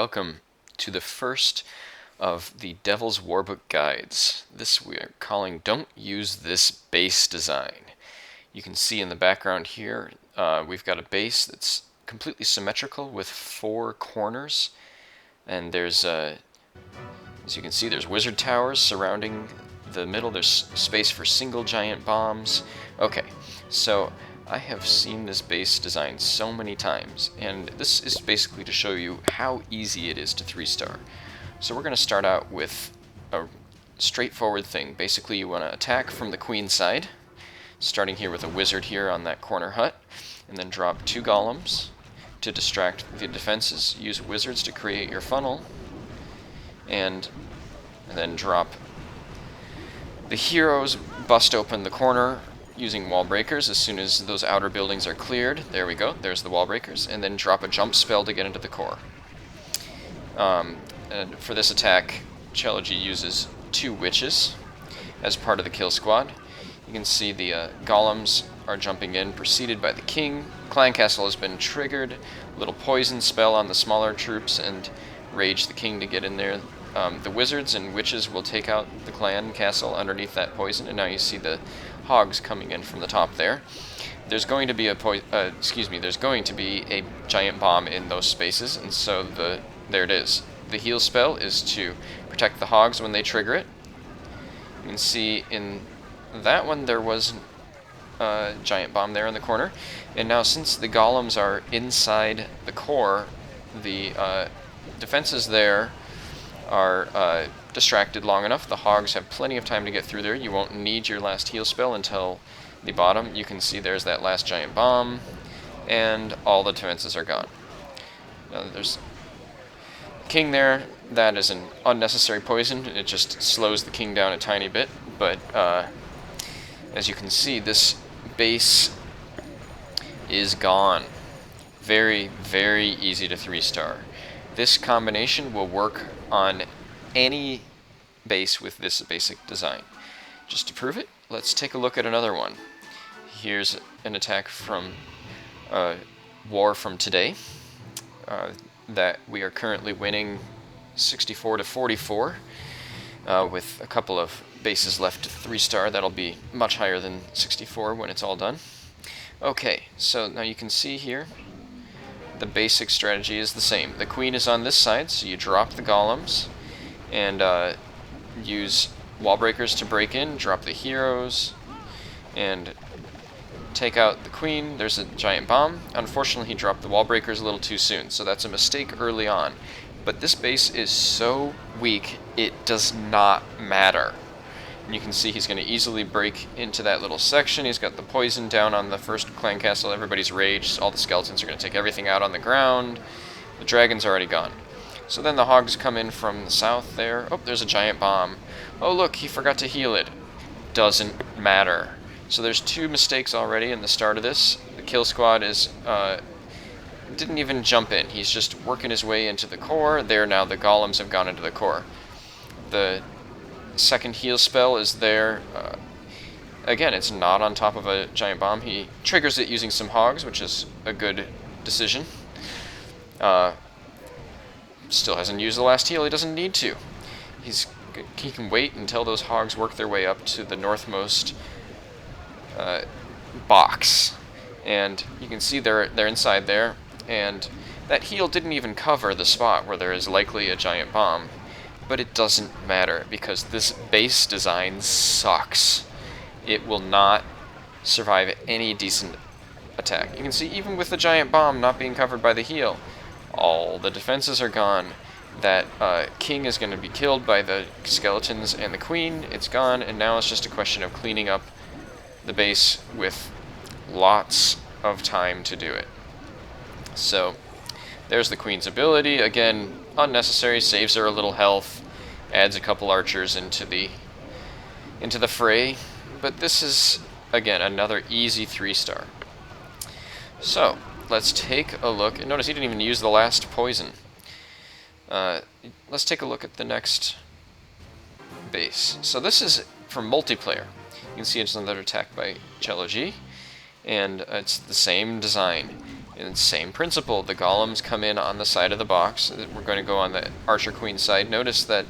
welcome to the first of the Devilz WarBook Guides. This we are calling Don't Use This Base Design. You can see in the background here, we've got a base that's completely symmetrical with 4 corners, and there's, as you can see, there's wizard towers surrounding the middle. There's space for single giant bombs. Okay, so I have seen this base design so many times, and this is basically to show you how easy it is to 3-star. So we're going to start out with a straightforward thing. Basically, you want to attack from the queen side, starting here with a wizard here on that corner hut, and then drop 2 golems to distract the defenses. Use wizards to create your funnel, and then drop the heroes, bust open the corner using wall breakers as soon as those outer buildings are cleared. There we go, there's the wall breakers, and then drop a jump spell to get into the core. And for this attack, Trilogy uses 2 witches as part of the kill squad. You can see the golems are jumping in, preceded by the king. Clan Castle has been triggered. Little poison spell on the smaller troops and rage the king to get in there. The wizards and witches will take out the clan castle underneath that poison, and now you see the hogs coming in from the top there. There's going to be there's going to be a giant bomb in those spaces, and so there it is. The heal spell is to protect the hogs when they trigger it. You can see in that one there was a giant bomb there in the corner, and now since the golems are inside the core, the defenses there are distracted long enough. The hogs have plenty of time to get through there. You won't need your last heal spell until the bottom. You can see there's that last giant bomb, and all the defenses are gone. Now there's the king there. That is an unnecessary poison. It just slows the king down a tiny bit, but as you can see, this base is gone. Very, very easy to 3-star. This combination will work on any base with this basic design. Just to prove it, let's take a look at another one. Here's an attack from War from today that we are currently winning 64 to 44 with a couple of bases left to 3-star. That'll be much higher than 64 when it's all done. Okay, so now you can see here the basic strategy is the same. The queen is on this side, so you drop the golems and use wall breakers to break in, drop the heroes, and take out the queen. There's a giant bomb. Unfortunately, he dropped the wall breakers a little too soon, so that's a mistake early on. But this base is so weak, it does not matter. And you can see he's going to easily break into that little section. He's got the poison down on the first clan castle. Everybody's raged. All the skeletons are going to take everything out on the ground. The dragon's already gone. So then the hogs come in from the south there. Oh, there's a giant bomb. Oh, look, he forgot to heal it. Doesn't matter. So there's 2 mistakes already in the start of this. The kill squad didn't even jump in. He's just working his way into the core. There now the golems have gone into the core. The second heal spell is there. Again, it's not on top of a giant bomb. He triggers it using some hogs, which is a good decision. Still hasn't used the last heal. He doesn't need to. He can wait until those hogs work their way up to the northmost box, and you can see they're inside there. And that heal didn't even cover the spot where there is likely a giant bomb. But it doesn't matter, because this base design sucks. It will not survive any decent attack. You can see even with the giant bomb not being covered by the heal, all the defenses are gone. That king is going to be killed by the skeletons and the queen. It's gone, and now it's just a question of cleaning up the base with lots of time to do it. So there's the queen's ability. Again, unnecessary, saves her a little health, adds a couple archers into the fray. But this is, again, another easy 3-star. So let's take a look. And notice he didn't even use the last poison. Let's take a look at the next base. So this is for multiplayer. You can see it's another attack by Trilogy, and it's the same design. And same principle, the golems come in on the side of the box. We're going to go on the Archer Queen side. Notice that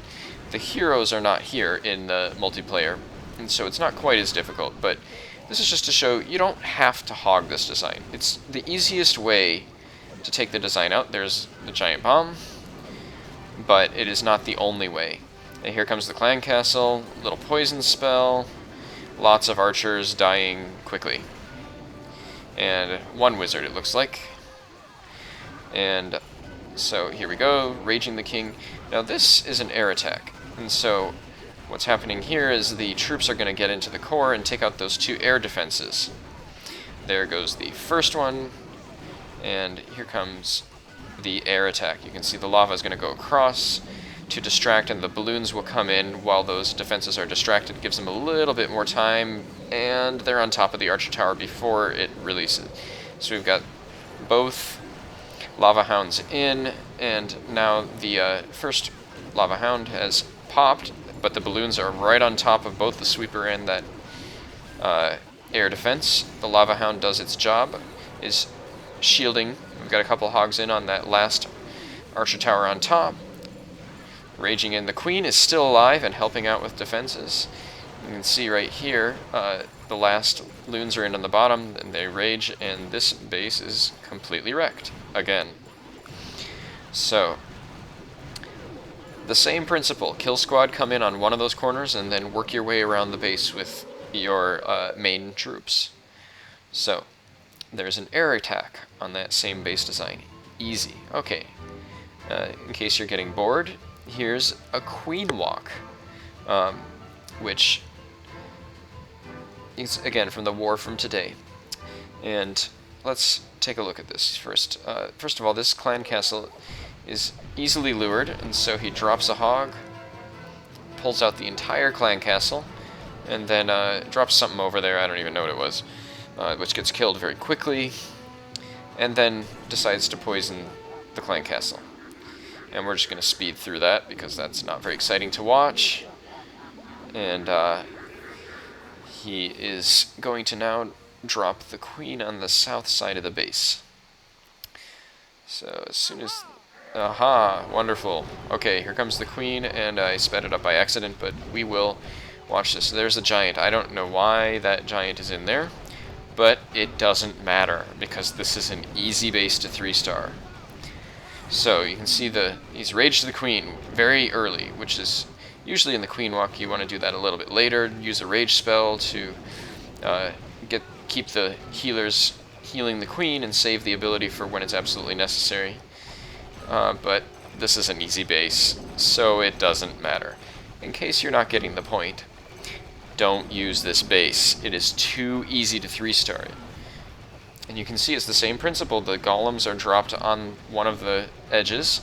the heroes are not here in the multiplayer, and so it's not quite as difficult, but this is just to show you don't have to hog this design. It's the easiest way to take the design out. There's the giant bomb, but it is not the only way. And here comes the clan castle, little poison spell, lots of archers dying quickly. And one wizard, it looks like. And so here we go, Raging the King. Now this is an air attack, and so what's happening here is the troops are going to get into the core and take out those 2 air defenses. There goes the first one, and here comes the air attack. You can see the lava is going to go across to distract, and the balloons will come in while those defenses are distracted. It gives them a little bit more time, and they're on top of the archer tower before it releases. So we've got both lava hounds in, and now the first lava hound has popped, but the balloons are right on top of both the sweeper and that air defense. The lava hound does its job, is shielding. We've got a couple hogs in on that last archer tower on top. Raging in, the queen is still alive and helping out with defenses. You can see right here, the last loons are in on the bottom, and they rage, and this base is completely wrecked again. So, the same principle. Kill squad, come in on one of those corners, and then work your way around the base with your main troops. So, there's an air attack on that same base design. Easy. Okay. In case you're getting bored, here's a queen walk, which is, again, from the War from Today. And let's take a look at this first. First of all, this clan castle is easily lured, and so he drops a hog, pulls out the entire clan castle, and then drops something over there, I don't even know what it was, which gets killed very quickly, and then decides to poison the clan castle. And we're just going to speed through that because that's not very exciting to watch. And he is going to now drop the queen on the south side of the base. So as soon as... Aha! Wonderful. Okay, here comes the queen, and I sped it up by accident, but we will watch this. There's a giant. I don't know why that giant is in there, but it doesn't matter because this is an easy base to 3-star. So you can see he's raged the queen very early, which is usually in the queen walk. You want to do that a little bit later. Use a rage spell to keep the healers healing the queen and save the ability for when it's absolutely necessary. But this is an easy base, so it doesn't matter. In case you're not getting the point, don't use this base. It is too easy to 3-star it. And you can see it's the same principle. The golems are dropped on one of the edges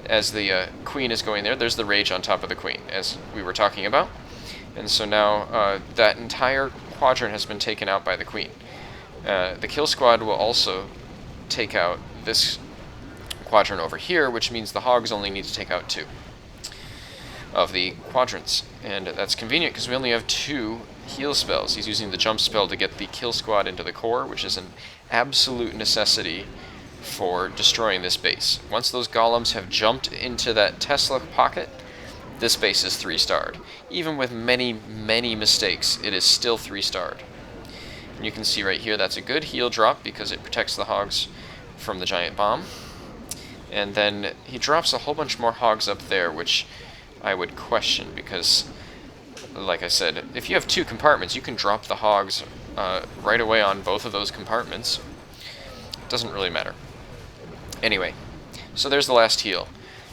as the queen is going there. There's the rage on top of the queen, as we were talking about. And so now that entire quadrant has been taken out by the queen. The kill squad will also take out this quadrant over here, which means the hogs only need to take out 2 of the quadrants. And that's convenient because we only have 2 heal spells. He's using the jump spell to get the kill squad into the core, which is an absolute necessity for destroying this base. Once those golems have jumped into that Tesla pocket, this base is 3-starred. Even with many, many mistakes, it is still 3-starred. And you can see right here that's a good heal drop because it protects the hogs from the giant bomb. And then he drops a whole bunch more hogs up there, which I would question because, like I said, if you have 2 compartments, you can drop the hogs right away on both of those compartments. It doesn't really matter. Anyway, so there's the last heal.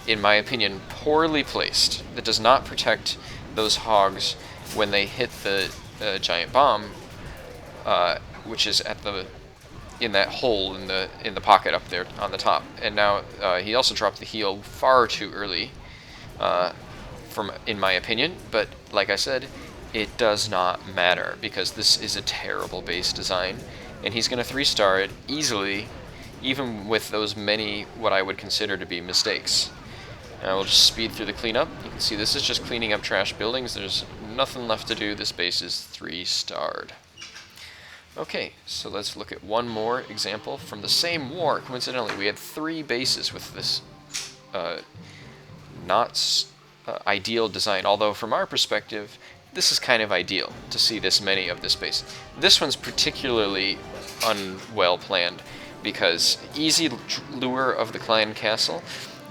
In my opinion, poorly placed. That does not protect those hogs when they hit the giant bomb, which is in that hole in the pocket up there on the top. And now he also dropped the heal far too early, in my opinion. But like I said, it does not matter because this is a terrible base design, and he's going to 3-star it easily, even with those many what I would consider to be mistakes. Now we'll just speed through the cleanup. You can see this is just cleaning up trash buildings. There's nothing left to do. This base is 3-starred. Okay, so let's look at one more example from the same war. Coincidentally, we had 3 bases with this not ideal design, although from our perspective, this is kind of ideal to see this many of this base. This one's particularly unwell planned because easy lure of the clan castle,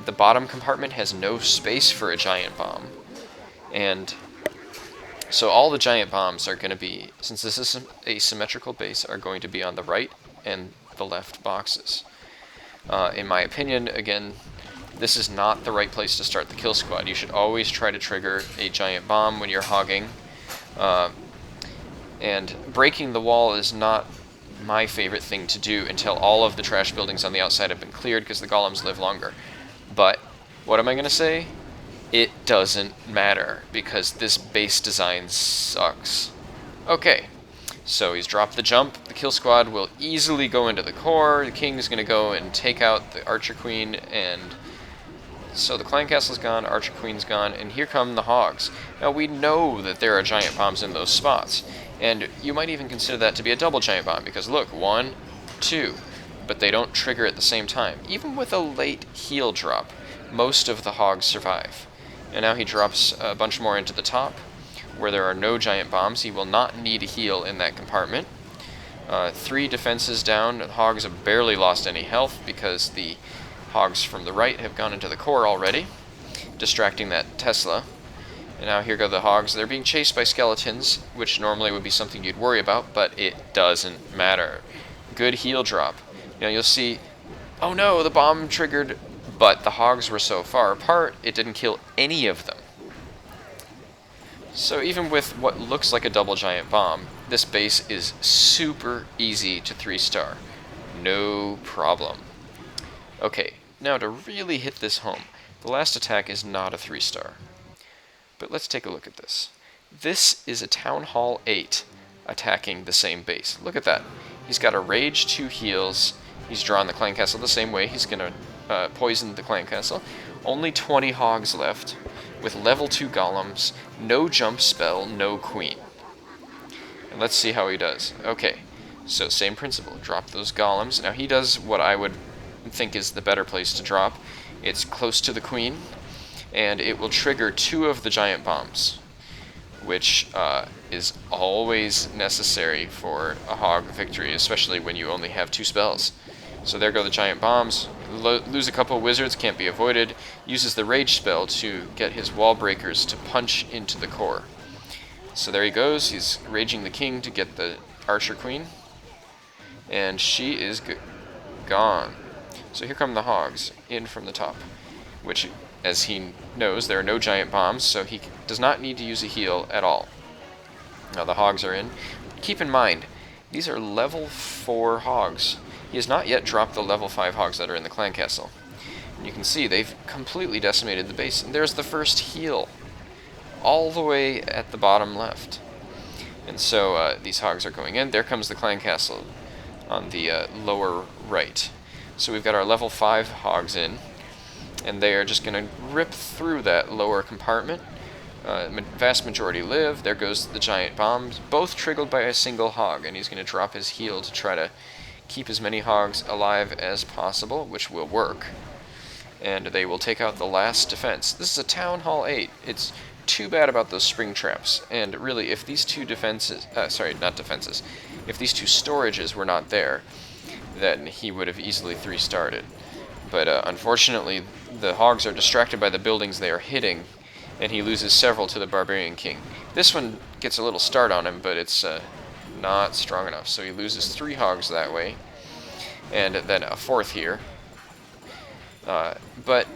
the bottom compartment has no space for a giant bomb, and so all the giant bombs are going to be, since this is a symmetrical base, are going to be on the right and the left boxes. In my opinion, again, this is not the right place to start the kill squad. You should always try to trigger a giant bomb when you're hogging. And breaking the wall is not my favorite thing to do until all of the trash buildings on the outside have been cleared, because the golems live longer. But what am I going to say? It doesn't matter, because this base design sucks. Okay, so he's dropped the jump. The kill squad will easily go into the core. The king is going to go and take out the archer queen, and so the clan castle's gone, archer queen's gone, and here come the hogs. Now we know that there are giant bombs in those spots, and you might even consider that to be a double giant bomb, because look, 1, 2, but they don't trigger at the same time. Even with a late heal drop, most of the hogs survive. And now he drops a bunch more into the top, where there are no giant bombs. He will not need a heal in that compartment. 3 defenses down. The hogs have barely lost any health because the hogs from the right have gone into the core already, distracting that Tesla. And now here go the hogs. They're being chased by skeletons, which normally would be something you'd worry about, but it doesn't matter. Good heal drop. You'll see, oh no, the bomb triggered, but the hogs were so far apart, it didn't kill any of them. So even with what looks like a double giant bomb, this base is super easy to 3-star. No problem. Okay, now to really hit this home, the last attack is not a 3-star. But let's take a look at this. This is a Town Hall 8 attacking the same base. Look at that. He's got a rage, 2 heals. He's drawn the clan castle the same way. He's going to poison the clan castle. Only 20 hogs left, with level 2 golems, no jump spell, no queen. And let's see how he does. Okay, so same principle. Drop those golems. Now he does what I would think is the better place to drop. It's close to the queen, and it will trigger 2 of the giant bombs, which is always necessary for a hog victory, especially when you only have 2 spells. So there go the giant bombs. Lose a couple of wizards, can't be avoided. Uses the rage spell to get his wall breakers to punch into the core. So there he goes. He's raging the king to get the archer queen, and she is gone. So here come the hogs in from the top, which, as he knows, there are no giant bombs, so he does not need to use a heal at all. Now the hogs are in. Keep in mind, these are level 4 hogs. He has not yet dropped the level 5 hogs that are in the clan castle. And you can see they've completely decimated the base. And there's the first heal, all the way at the bottom left. And so these hogs are going in. There comes the clan castle on the lower right. So we've got our level 5 hogs in, and they are just going to rip through that lower compartment. Vast majority live. There goes the giant bombs, both triggered by a single hog, and he's going to drop his heal to try to keep as many hogs alive as possible, which will work. And they will take out the last defense. This is a Town Hall 8. It's too bad about those spring traps, and really, if these 2 defenses, if these 2 storages were not there, then he would have easily 3-starred. But unfortunately, the hogs are distracted by the buildings they are hitting, and he loses several to the Barbarian King. This one gets a little start on him, but it's not strong enough, so he loses 3 hogs that way, and then a 4th here. But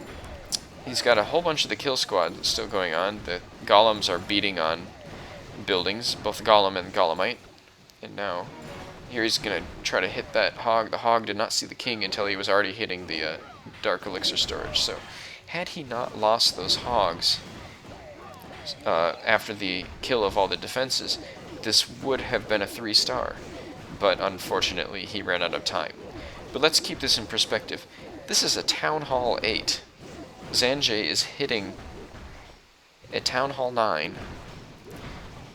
he's got a whole bunch of the kill squad still going on. The golems are beating on buildings, both golem and golemite, and now here he's going to try to hit that hog. The hog did not see the king until he was already hitting the dark elixir storage, so had he not lost those hogs after the kill of all the defenses, this would have been a 3-star, but unfortunately he ran out of time. But let's keep this in perspective. This is a Town Hall 8. Zanjay is hitting a Town Hall 9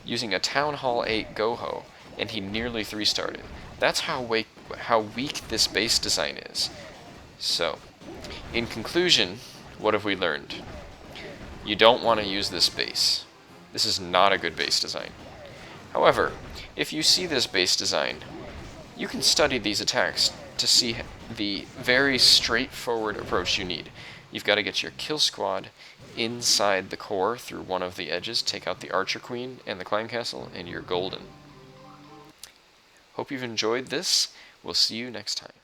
using a Town Hall 8 Goho, and he nearly 3-starred it. That's how weak this base design is. So, in conclusion, what have we learned? You don't want to use this base. This is not a good base design. However, if you see this base design, you can study these attacks to see the very straightforward approach you need. You've got to get your kill squad inside the core through one of the edges, take out the Archer Queen and the Clan Castle, and you're golden. Hope you've enjoyed this. We'll see you next time.